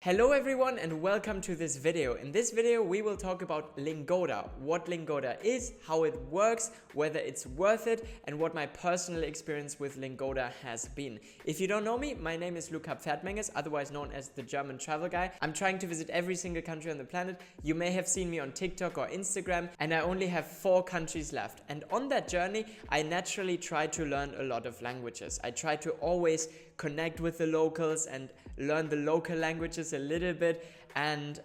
Hello everyone and welcome to this video. In this video we will talk about Lingoda, what Lingoda is, how it works, whether it's worth it, and what my personal experience with Lingoda has been. If you don't know me, my name is Luca, otherwise known as the German travel guy. I'm trying to visit every single country on the planet. You may have seen me on TikTok or Instagram, and I only have 4 countries left. And on that journey, I naturally try to learn a lot of languages. I try to always connect with the locals and learn the local languages a little bit, and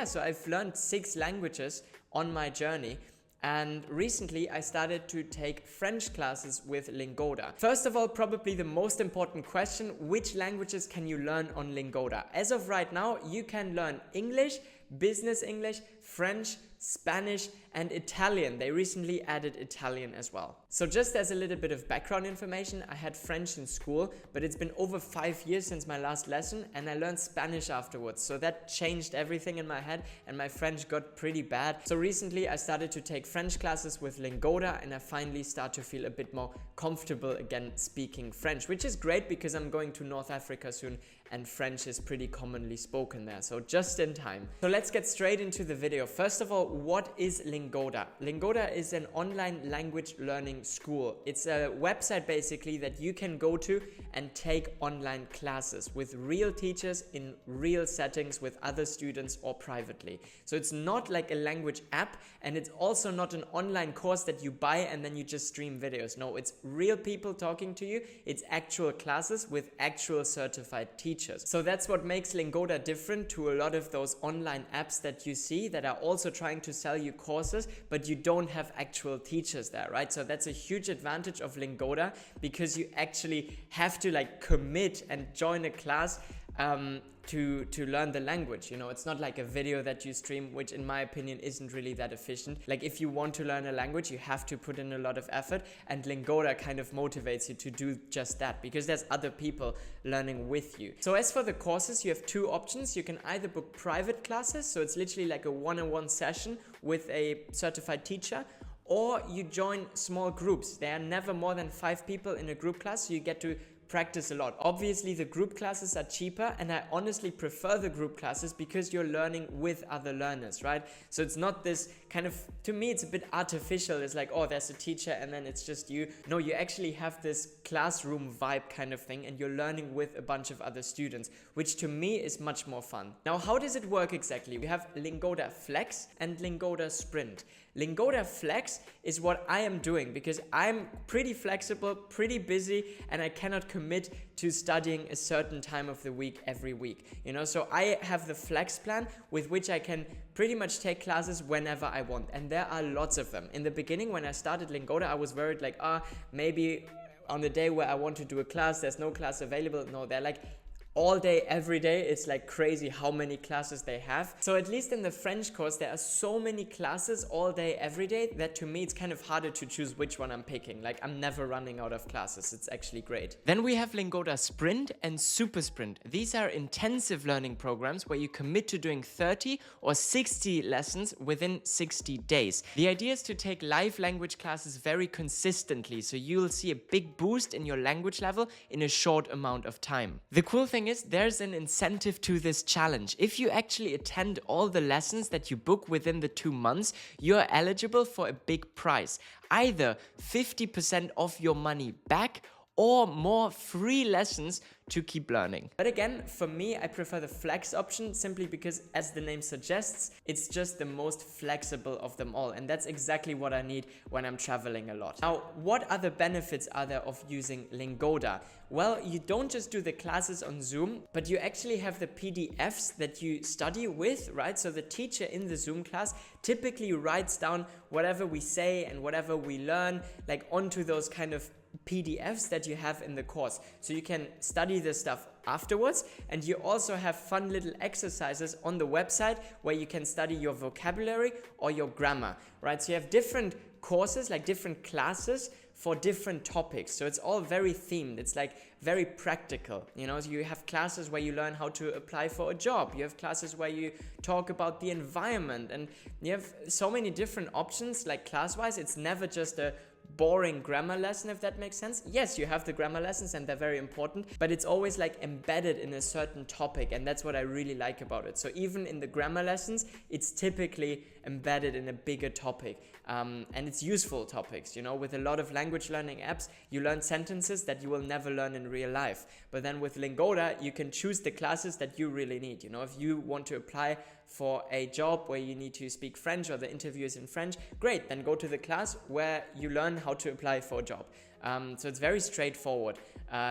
so I've learned 6 languages on my journey. And recently I started to take French classes with Lingoda. First of all, probably the most important question: which languages can you learn on Lingoda? As of right now, you can learn English, Business English, French, Spanish, and Italian. They recently added Italian as well. So just as a little bit of background information, I had French in school, but it's been over 5 years since my last lesson, and I learned Spanish afterwards. So that changed everything in my head, and my French got pretty bad. So recently I started to take French classes with Lingoda, and I finally start to feel a bit more comfortable again speaking French, which is great because I'm going to North Africa soon, and French is pretty commonly spoken there. So just in time. So let's get straight into the video. First of all, what is Lingoda? Lingoda is an online language learning school. It's a website basically that you can go to and take online classes with real teachers in real settings with other students or privately. So it's not like a language app, and it's also not an online course that you buy and then you just stream videos. No, it's real people talking to you. It's actual classes with actual certified teachers. So that's what makes Lingoda different to a lot of those online apps that you see that are also trying to sell you courses, but you don't have actual teachers there, right? So that's a huge advantage of Lingoda, because you actually have to commit and join a class to learn the language. You know, it's not like a video that you stream, which in my opinion isn't really that efficient. Like, if you want to learn a language, you have to put in a lot of effort, and Lingoda kind of motivates you to do just that because there's other people learning with you. So as for the courses, you have 2 options. You can either book private classes, so it's literally like a one-on-one session with a certified teacher, or you join small groups. There are never more than 5 people in a group class, so you get to practice a lot. Obviously the group classes are cheaper, and I honestly prefer the group classes because you're learning with other learners, right? So it's not this kind of, to me it's a bit artificial. It's like, oh, there's a teacher and then it's just you. No, you actually have this classroom vibe kind of thing, and you're learning with a bunch of other students, which to me is much more fun. Now, how does it work exactly? We have Lingoda Flex and Lingoda Sprint. Lingoda Flex is what I am doing because I'm pretty flexible, pretty busy, and I cannot commit to studying a certain time of the week every week. You know, so I have the Flex plan with which I can pretty much take classes whenever I want, and there are lots of them. In the beginning, when I started Lingoda, I was worried maybe on the day where I want to do a class, there's no class available. No, they're like all day, every day. It's like crazy how many classes they have. So at least in the French course, there are so many classes all day, every day, that to me it's kind of harder to choose which one I'm picking. Like, I'm never running out of classes. It's actually great. Then we have Lingoda Sprint and Super Sprint. These are intensive learning programs where you commit to doing 30 or 60 lessons within 60 days. The idea is to take live language classes very consistently, so you'll see a big boost in your language level in a short amount of time. The cool thing is there's an incentive to this challenge. If you actually attend all the lessons that you book within the 2 months, you're eligible for a big prize. Either 50% of your money back or more free lessons to keep learning. But again, for me, I prefer the Flex option simply because, as the name suggests, it's just the most flexible of them all, and that's exactly what I need when I'm traveling a lot. Now, what other benefits are there of using Lingoda? Well, you don't just do the classes on Zoom, but you actually have the PDFs that you study with, right? So the teacher in the Zoom class typically writes down whatever we say and whatever we learn, like onto those kind of PDFs that you have in the course, so you can study this stuff afterwards. And you also have fun little exercises on the website where you can study your vocabulary or your grammar, right? So you have different courses, like different classes for different topics, so it's all very themed. It's like very practical, you know. So you have classes where you learn how to apply for a job, you have classes where you talk about the environment, and you have so many different options. Like, class wise, it's never just a boring grammar lesson, if that makes sense. Yes, you have the grammar lessons and they're very important, but it's always like embedded in a certain topic, and that's what I really like about it. So even in the grammar lessons, it's typically embedded in a bigger topic, and it's useful topics. You know, with a lot of language learning apps, you learn sentences that you will never learn in real life. But then with Lingoda, you can choose the classes that you really need. You know, if you want to apply for a job where you need to speak French or the interview is in French, great, then go to the class where you learn how to apply for a job. So it's very straightforward.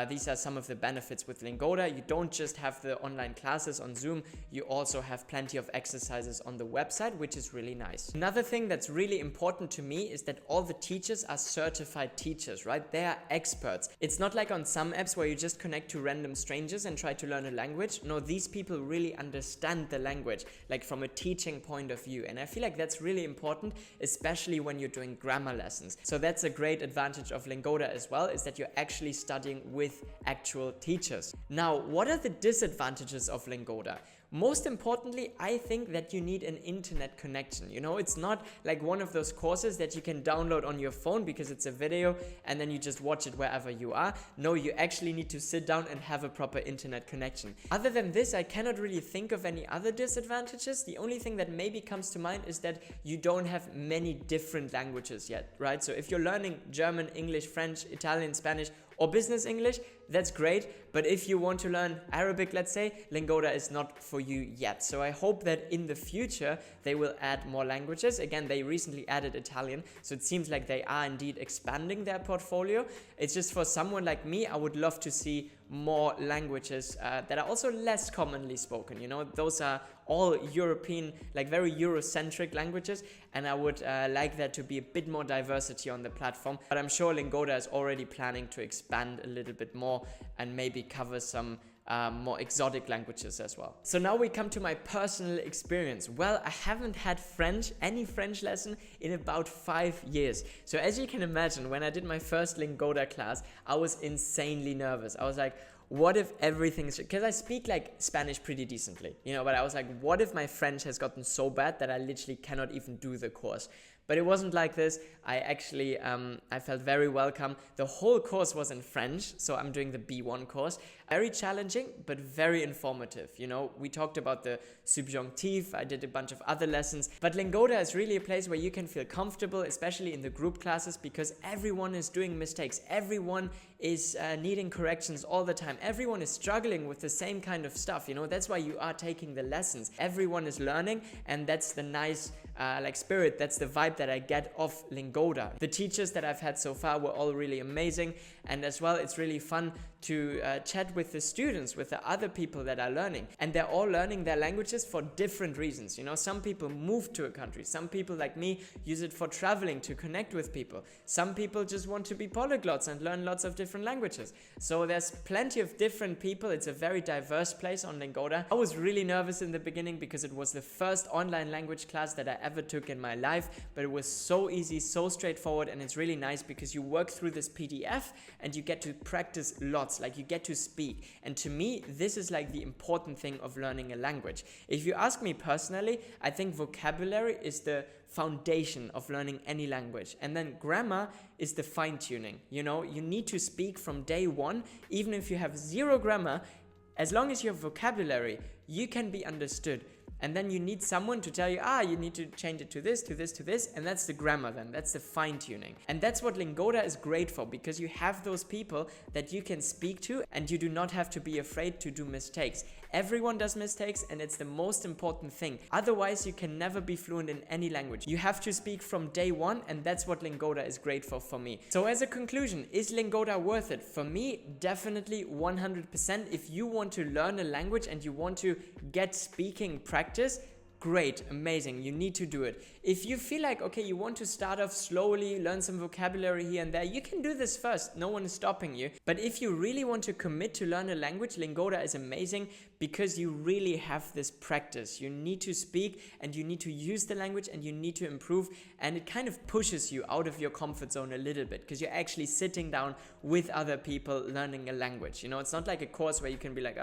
These are some of the benefits with Lingoda. You don't just have the online classes on Zoom, you also have plenty of exercises on the website, which is really nice. Another thing that's really important to me is that all the teachers are certified teachers, right? They are experts. It's not like on some apps where you just connect to random strangers and try to learn a language. No, these people really understand the language, like from a teaching point of view. And I feel like that's really important, especially when you're doing grammar lessons. So that's a great advantage of Lingoda as well, is that you're actually studying with actual teachers. Now, what are the disadvantages of Lingoda? Most importantly, I think that you need an internet connection. You know, it's not like one of those courses that you can download on your phone because it's a video and then you just watch it wherever you are. No, you actually need to sit down and have a proper internet connection. Other than this, I cannot really think of any other disadvantages. The only thing that maybe comes to mind is that you don't have many different languages yet, right? So if you're learning German, English, French, Italian, Spanish, or business English, that's great. But if you want to learn Arabic, let's say, Lingoda is not for you yet. So I hope that in the future, they will add more languages. Again, they recently added Italian, so it seems like they are indeed expanding their portfolio. It's just for someone like me, I would love to see more languages that are also less commonly spoken. You know, those are all European, like very Eurocentric languages, and I would like there to be a bit more diversity on the platform. But I'm sure Lingoda is already planning to expand a little bit more and maybe cover some more exotic languages as well. So now we come to my personal experience. Well, I haven't had any French lesson in about 5 years. So as you can imagine, when I did my first Lingoda class, I was insanely nervous. I was like, what if everything's, because I speak like Spanish pretty decently, you know, but I was like, what if my French has gotten so bad that I literally cannot even do the course? But it wasn't like this. I actually, I felt very welcome. The whole course was in French, so I'm doing the B1 course. Very challenging, but very informative. You know, we talked about the subjunctive, I did a bunch of other lessons. But Lingoda is really a place where you can feel comfortable, especially in the group classes, because everyone is doing mistakes. Everyone is needing corrections all the time. Everyone is struggling with the same kind of stuff. You know, that's why you are taking the lessons. Everyone is learning, and that's the nice spirit, that's the vibe that I get of Lingoda. The teachers that I've had so far were all really amazing, and as well it's really fun to chat with the students, with the other people that are learning, and they're all learning their languages for different reasons. You know, some people move to a country, some people like me use it for traveling to connect with people, some people just want to be polyglots and learn lots of different languages. So there's plenty of different people. It's a very diverse place on Lingoda. I was really nervous in the beginning because it was the first online language class that I ever took in my life, but it was so easy, so straightforward, and it's really nice because you work through this PDF and you get to practice lots, like you get to speak. And to me, this is like the important thing of learning a language. If you ask me personally, I think vocabulary is the foundation of learning any language, and then grammar is the fine-tuning. You know, you need to speak from day one. Even if you have zero grammar, as long as you have vocabulary, you can be understood. And then you need someone to tell you, you need to change it to this, to this, to this, and that's the grammar then, that's the fine-tuning. And that's what Lingoda is great for, because you have those people that you can speak to and you do not have to be afraid to do mistakes. Everyone does mistakes, and it's the most important thing. Otherwise, you can never be fluent in any language. You have to speak from day one, and that's what Lingoda is great for me. So as a conclusion, is Lingoda worth it? For me, definitely 100%. If you want to learn a language and you want to get speaking practice, great, amazing, you need to do it. If you feel like, okay, you want to start off slowly, learn some vocabulary here and there, you can do this first, no one is stopping you. But if you really want to commit to learn a language, Lingoda is amazing because you really have this practice. You need to speak and you need to use the language and you need to improve, and it kind of pushes you out of your comfort zone a little bit because you're actually sitting down with other people learning a language. You know, it's not like a course where you can be like,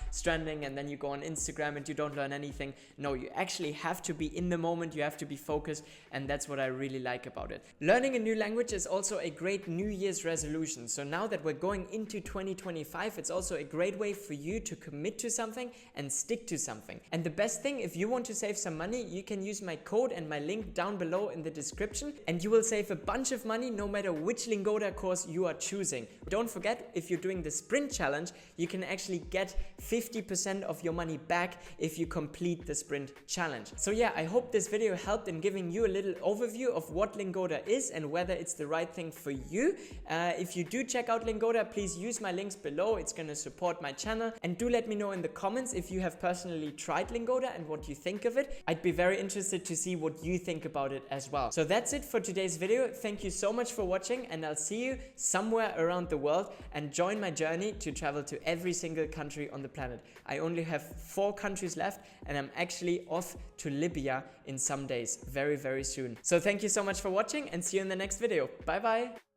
stranding, and then you go on Instagram and you don't learn anything. No, you actually have to be in the moment, you have to be focused, and that's what I really like about it. Learning a new language is also a great New Year's resolution. So now that we're going into 2025, it's also a great way for you to commit to something and stick to something. And the best thing, if you want to save some money, you can use my code and my link down below in the description, and you will save a bunch of money no matter which Lingoda course you are choosing. Don't forget, if you're doing the sprint challenge, you can actually get 50% of your money back if you complete the sprint challenge. So yeah, I hope this video helped in giving you a little overview of what Lingoda is and whether it's the right thing for you. If you do check out Lingoda, please use my links below. It's going to support my channel, and do let me know in the comments if you have personally tried Lingoda and what you think of it. I'd be very interested to see what you think about it as well. So that's it for today's video. Thank you so much for watching, and I'll see you somewhere around the world, and join my journey to travel to every single country on the planet. I only have 4 countries left, and I'm actually off to Libya in some days, very, very soon. So thank you so much for watching, and see you in the next video. Bye bye.